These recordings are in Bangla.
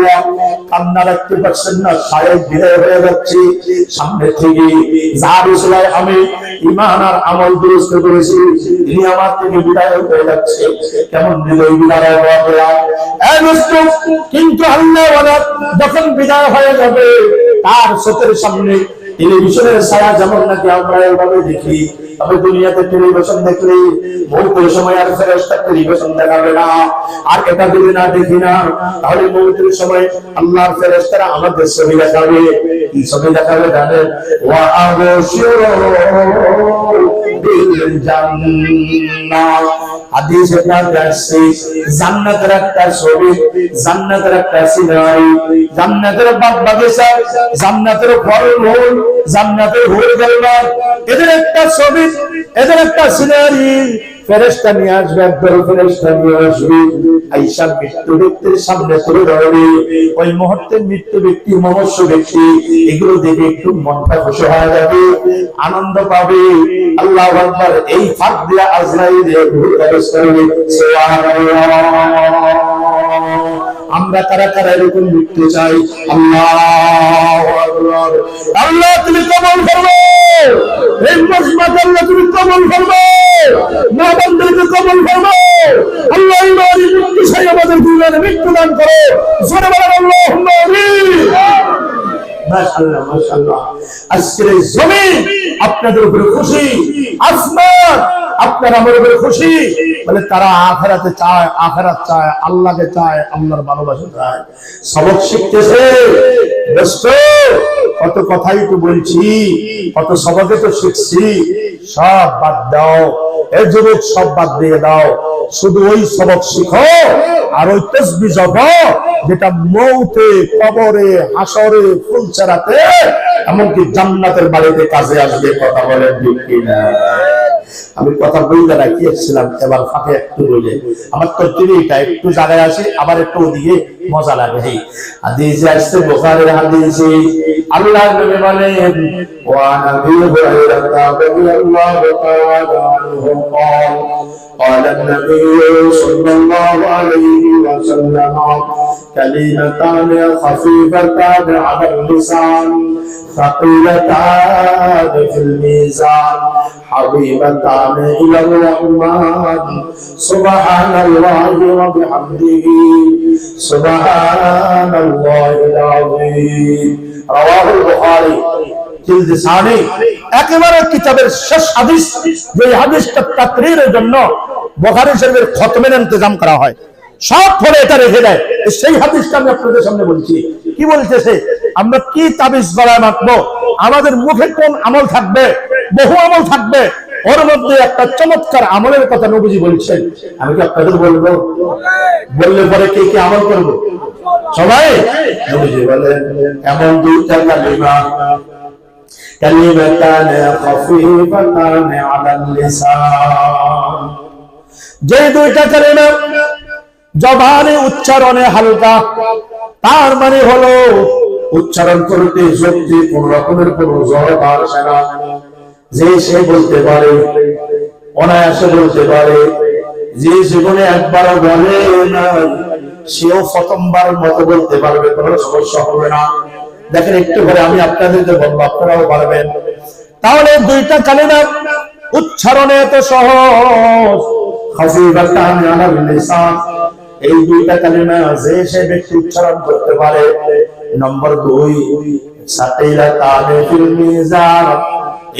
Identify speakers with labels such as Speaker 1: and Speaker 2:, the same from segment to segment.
Speaker 1: আল্লাহ কান্না রাখতে পারছেন না, সাহেব বিদায় হয়ে যাচ্ছে সামনে থেকে। যার উসিলায় আমি ঈমান আর আমল দুরুস্ত করেছি, তিনি আমার থেকে বিদায় হয়ে যাচ্ছে। কেমন হৃদয় বিদায় হওয়া এই দোস্ত। কিন্তু আল্লাহ যখন বিদায় হয়ে যাবে, তার চোখের সামনে টেলিভিশনের ছায়া যেমন নাকি আমরা এভাবে দেখি, তবে দুনিয়াতে টেলিভিশন দেখলে মৌতের সময় আর ফেরেশতা টেলিভিশন দেখাবে না। আর এটা যদি না দেখি না, তাহলে মৌতের সময় আল্লাহর ফেরেশতারা আমাদের ছবি দেখাবে। কি ছবি দেখাবে জানেন? ওয়া আবশিরু বিল জান্নাহ। হাদিসে আছে জান্নাতের একটা ছবি, জান্নাতের একটা সিনারি, জান্নাতের বাগ বাগিচা, জান্নাতের ফলমূল, জান্নাতের হুর গালবার, এদের একটা ছবি, এদের একটা সিনারি ফেরেশতা নিয়ে আসবে। একদল ফেরেশতা নিয়ে আসবে, আয়েশা মৃত্যু ব্যক্তির সামনে তুলে ধরবে। ওই মুহূর্তে মৃত্যু ব্যক্তি, মনুষ্য ব্যক্তি, এগুলো দেখে একটু মনটা খুশি হয়ে যাবে, আনন্দ পাবে। আল্লাহু আকবার। এই ফাঁক দিয়া আজরাইল আমরা কারা কারা এরকম মৃত্যু চাই? আল্লাহু আকবার। আল্লাহ তুমি কবুল করবে, এই মজমাত আল্লাহ তুমি কবুল করবে, মা বান্দাকে কবুল করবে। আল্লাহ ইমানি মৃত্যু চাই, আমাদের জীবনে মৃত্যু দান করো। জোরে বলেন আল্লাহুম্মা আমিন। মাশাআল্লাহ মাশাআল্লাহ। আজকের এই জমিন আপনাদের উপরে খুশি, আসমান আপনার আমার উপরে খুশি। বলে তারা আখিরাতে চায়, আখিরাত চায়, আল্লাহকে চায়, আল্লাহর ভালোবাসা চায়। সবক শিখতেছে দোস্ত, কত কথাই তো বলছি, কত সবকে তো শিখছি, সব বাদ দাও। এই যুবক সব বাদ দিয়ে দাও, শুধু ওই সবক শিখো আর ওই তাসবিহ জপো যেটা মৌতে, কবরে, হাসরে, ফুলচেরাতে, এমনকি জান্নাতের বাড়িতে কাজে আসবে। কথা বলেন ঠিক কিনা? আমি কথা বলতে রাখিয়েছিলাম, এবার ফাঁকে একটু বলে আমার তরতিবিটা একটু জায়গায় আসে, আবার একটু ওদিকে মজা লাগে। এই হাদিসে আসছে, বুখারীর হাদিসে আল্লাহর নবী বলেন, ওয়া নবী হুরায়রা রাদিয়াল্লাহু তাআলা আনহু قال النبي صلى الله عليه وسلم كلمتان خفيفتان على اللسان ثقيلتان في الميزان حبيبتان إلى الرحمن سبحان الله وبحمده سبحان الله العظيم رواه البخاري। একেবারে কিতাবের শেষ হাদিস, যে হাদিসটা তাকরীরের জন্য বুখারী শরীফের খতমের ইন্তজাম করা হয়, সব পড়ে এটা রেখে দেয়। সেই হাদিসটা আমি আপনাদের সামনে বলছি। কি বলতেছে? আমরা কি তাবিজ গলায় মাখবো, আমাদের মুখে কোন আমল থাকবে? বহু আমল থাকবে, ওর মধ্যে একটা চমৎকার আমলের কথা নবীজি বলছেন। আমি কি আপনাদের বলবো? বললে পরে কে কি আমল করবো? সবাই। নবীজি বলেন, এমন দুইটা কালিমা, কালিমাতান খাফীফাতান আলাল লিসান, যে দুইটা কালিমা জবানে উচ্চারণে হালকা, তার মানে হলো উচ্চারণ করতে শক্তি কোন রকমের কোন জড়তা আসে না। যে সে বলতে পারে, অনায়াসে বলতে পারে, যে জীবনে একবারও বলে না, সেও প্রথমবার মতো বলতে পারবে, কোনো সমস্যা হবে না। দেখেন একটু করে আমি আপনাদেরকে বলবো, আপনারাও পারবেন। তাহলে দুইটা কালিমা উচ্চারণে এত সহজ, খাফীফাতান আলাল লিসান, এই দুইটা কালিমা যে সে ব্যক্তি উচ্চারণ করতে পারে। নম্বর 2, সাকিলাতান ফিল মিজান,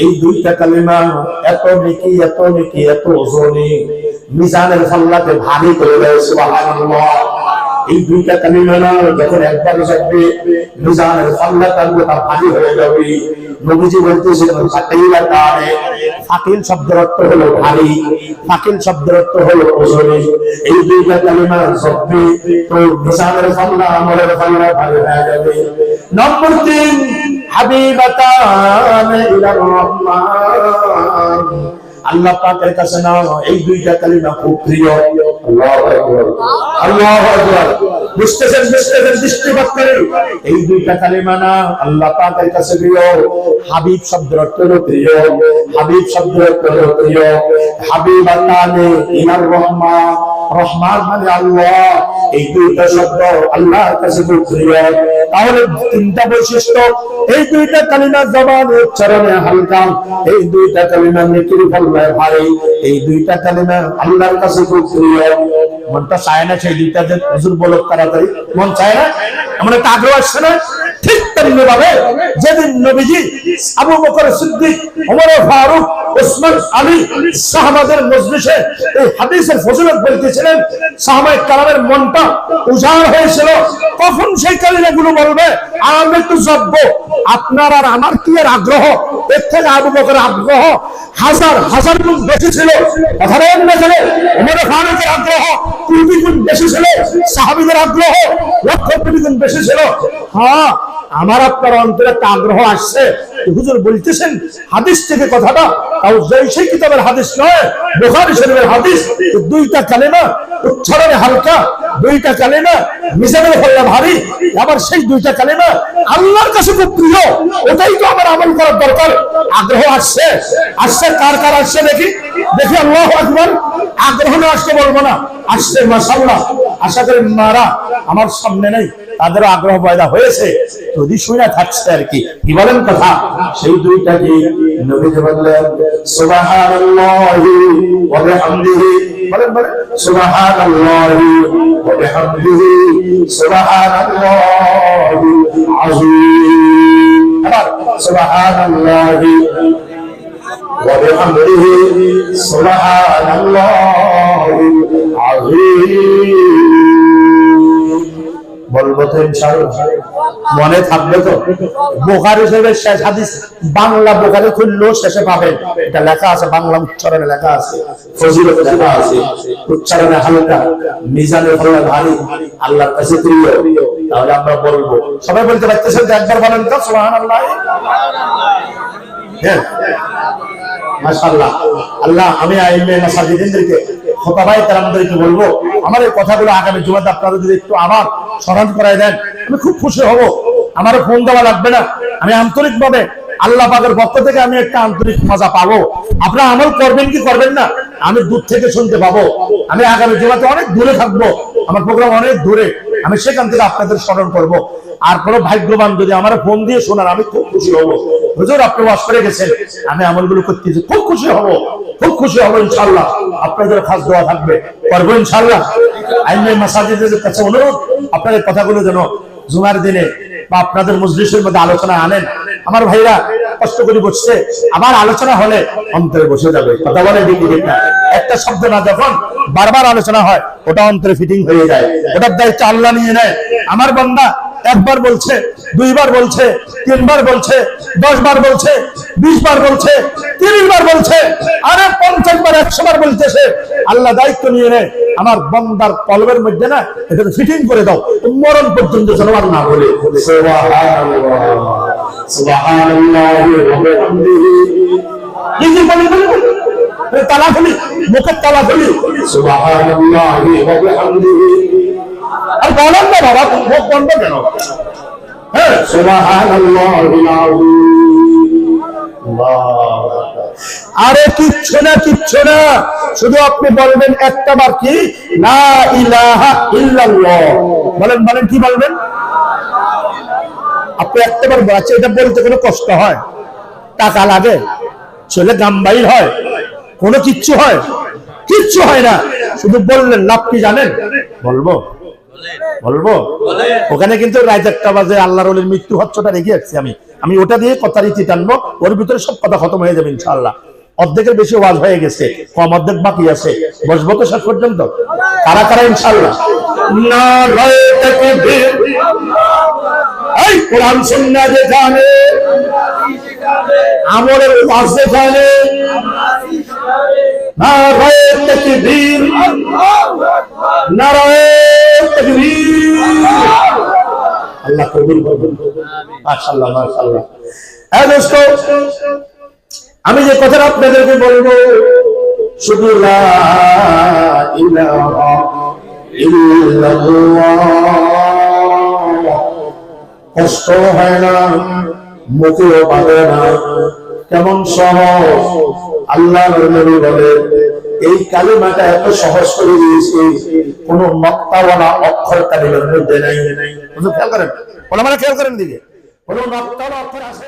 Speaker 1: এই দুইটা কালিমা এত নেকি, এত নেকি, এত ওজনি, মিজানের পাল্লাকে ভারী করে দেয়। সুবহানাল্লাহ। এই দুইটা কালিমা যখন একবার যাবে, মিজানের পাল্লাটা ভারী হয়ে যাবে। নবীজি বলতেছেন, সাকিলাতান, সাকিল শব্দের অর্থ হলো ভারী, সাকিল শব্দের অর্থ হলো ওজনি। এই দুইটা কালিমা যবে তো মিজানের পাল্লা, আমলের পাল্লা ভারী হয়ে যাবে। নম্বর 3, হাবিবাতান ইলার রহমান, আল্লাহ পাকের কাছে না এই দুইটা কালিমা খুব প্রিয়। আল্লাহু আকবার, আল্লাহু আকবার। বুঝতেছেন, দৃষ্টিপাত করেন। এই দুইটা কালিমা না আল্লাহ পাকের কাছে প্রিয়। হাবিব শব্দের অর্থ হলো প্রিয়, হাবিব শব্দের অর্থ হলো প্রিয়। হাবিব মানে ইনার রহমান, রহমান মানে আল্লাহ। এই দুইটা শব্দ আল্লাহর কাছে খুব প্রিয়। তাহলে তিনটা বৈশিষ্ট্য, এই দুইটা কালিমা জবানে উচ্চারণে হালকা, এই দুইটা কালিমা নেকির ফলায় ভারী, এই দুইটা কালিমা আল্লাহর কাছে খুব প্রিয়। মনটা চায় না সেই দুইটা যে হুজুর বলক তাড়াতাড়ি, মন চায় না, এমন একটা আগ্রহ আসছে না? ঠিক তেমনি ভাবে যেদিন নবীজি আবু বকর সিদ্দিক, ওমর ফারুক, ওসমান আলী সাহাবাদের মজলিসে এই হাদিসের ফজিলত বলতেছিলেন, সাহাবায়ে কেরামের মনটা উজাড় হয়েছিল। কখন সেই কালিমাগুলো বলবে আমি একটু জব্ব। আপনার আর আমার কি এর আগ্রহ? এর থেকে আবু বকরের আগ্রহ হাজার হাজার গুণ বেশি ছিল। কথা বলেন না কেন? ওমর ফারুকের আগ্রহ কোটি গুণ বেশি ছিল, সাহাবীদের আগ্রহ লক্ষ কোটি গুণ বেশি ছিল। হ্যাঁ, আমার আপনার অন্তরে একটা আগ্রহ আসছে। হুজুর বলতেছেন হাদিস থেকে কথাটা, তাও সেই কিতাবের হাদিস নয়, বুখারী শরীফের হাদিস। দুইটা কালিমা উচ্চারণে হালকা, দুইটা কালিমা মিজানের ফলে ভারী, আবার সেই দুইটা কালিমা আল্লাহর কাছে খুব প্রিয়। ওটাই তো আমার আমল করার দরকার। আগ্রহ আসছে, আসছে, কার কার আসছে দেখি, দেখি। আল্লাহু আকবার। আগ্রহ না আসতে বলবো না, আসছে মাশাআল্লাহ। আশা করি মারা আমার সামনে নেই, তাদের আগ্রহ পয়দা হয়েছে, যদি শুনে থাকছে আর কি। কি বলেন কথা? সেই দুইটা কি নবীজি বললেন সুবহানাল্লাহি ওয়া বিহামদিহি, বলেন বলেন সুবহানাল্লাহি ওয়া বিহামদিহি সুবহানাল্লাহি আযীম। আবার সুবহানাল্লাহি ওয়া বিহামদিহি সুবহানাল্লাহি আযীম। বলবো তো ইনশাআল্লাহ, মনে থাকবে তো? বুখারী শরীফের শেষ হাদিস, বাংলা বুখারী খুললেও শেষে পাবেন এটা লেখা আছে, বাংলা উচ্চারণে লেখা আছে, ফজিলত লেখা আছে, উচ্চারণে হালকা, মিজানে ফলে ভারী, আল্লাহর কাছে প্রিয়। তাহলে আমরা বলবো, সবাই বলতে পারতেছেন তো? একবার বলেন তো সুবহানাল্লাহ। হ্যাঁ, মাশাআল্লাহ। আল্লাহ, আমি আইমে মাসাজিদিনদেরকে, খোতাবায়ে কেরামদেরকে বলবো, আমার এই কথাগুলো আগামী জুমাতে আপনারা যদি একটু আবার স্মরণ করাই দেন, আমি খুব খুশি হব। আমারও ফোন দেওয়া লাগবে না, আমি আন্তরিকভাবে আল্লাহ পাকের পক্ষ থেকে আমি একটা আন্তরিক মজা পাবো। আপনারা আমল করবেন কি করবেন না, আমি দূর থেকে শুনতে পাবো। আমি আগামী জুমাতে অনেক দূরে থাকবো, আমার প্রোগ্রাম অনেক দূরে, আমি সেখান থেকে আপনাদের স্মরণ করব। আর কোনো ভাগ্যবান যদি আমার ফোন দিয়ে শোনার, আমি খুব খুশি হব। হুজুর আপনি ওয়াজ করে গেছেন, আমি আমলগুলো করতেছি, খুব খুশি হব, খুব খুশি হব ইনশাআল্লাহ। আপনাদের খাস দোয়া থাকবে, করবো ইনশাআল্লাহ। আইনে মাসাজিদের কাছে অনুরোধ, আপনাদের কথাগুলো যেন জুমার দিনে বা আপনাদের মজলিসের মধ্যে আলোচনা আনেন। আমার ভাইরা কষ্ট করে বসছে, আবার আলোচনা হলে অন্তরে বসে যাবে। কথা বলে একটা শব্দ না যখন বারবার আলোচনা হয়, ওটা অন্তরে ফিটিং হয়ে যায়। ওটার দায়িত্ব আল্লাহ নিয়ে নেয়। আমার বান্দা একবার বলছে, দুইবার বলছে, তিনবার বলছে, 10 বার বলছে, 20 বার বলছে, 30 বার বলছে, আরে 50 বার 100 বার বলতেছে। আল্লাহ দায়িত্ব নিয়ে নেয়, আমার বান্দার কলবের মধ্যে না এটা ফিটিং করে দাও, মরণ পর্যন্ত যেন আর না বলে সুবহানাল্লাহ, সুবহানাল্লাহি ওয়া বিহামদিহি। কি বলি তালা খুলি, মুখের তালা খুলি, সুবহানাল্লাহি ওয়া বিহামদিহি। আর বলেন না বাবা, মুখ বন্ধ কেন? হ্যাঁ, সুবহানাল্লাহিল আযীম। আরে কিচ্ছু না, কিচ্ছু না, শুধু আপনি বলবেন একটা বার, কি লা ইলাহা ইল্লাল্লাহ। বলেন বলেন, কি বলবেন? আপনি একটাবার বলছেন, এটা বলতে কোনো কষ্ট হয়? টাকা লাগে? ছেলে গাম্বাইল হয়? কোনো কিচ্ছু হয়? কিচ্ছু হয় না। শুধু বললেন, লাভ কি জানেন? বলবো বলবো ওখানে কিন্তু রাত 1টা বাজে আল্লাহর ওলির মৃত্যু হচ্ছটা রেখে আসছি আমি ওটা দিয়ে কথা রীতি টানবো, ওর ভিতরে সব কথা খতম হয়ে যাবে ইনশাআল্লাহ। অর্ধেকের বেশি ওয়াজ হয়ে গেছে, কম অর্ধেক বাকি আছে। বসবো তো শেষ পর্যন্ত? কারা কারা ইনশাআল্লাহ? নারায়ে তাকবীর, এই কোরআন সুন্নাহ যেখানে, আমলের ওয়াজ যেখানে, নারায়ে তাকবীর, নারায়ে তাকবীর। আল্লাহ কবুল করুন। মাশাআল্লাহ, মাশাআল্লাহ। দোস্ত, আমি যে কথাটা আপনাদেরকে বলবো, শুধু লা ইলাহা ইল্লাল্লাহ। কষ্ট হয় না, মুখেও পাবে না, কেমন সহজ। আল্লাহর নবী বলে এই কালিমাটা এত সহজ করে দিয়েছে, কোন নক্তাওয়ালা অক্ষর কালিমার মধ্যে নাই। খেয়াল করেন, ওলামারা খেয়াল করেন দিকে, কোন নক্তাওয়ালা অক্ষর আছে?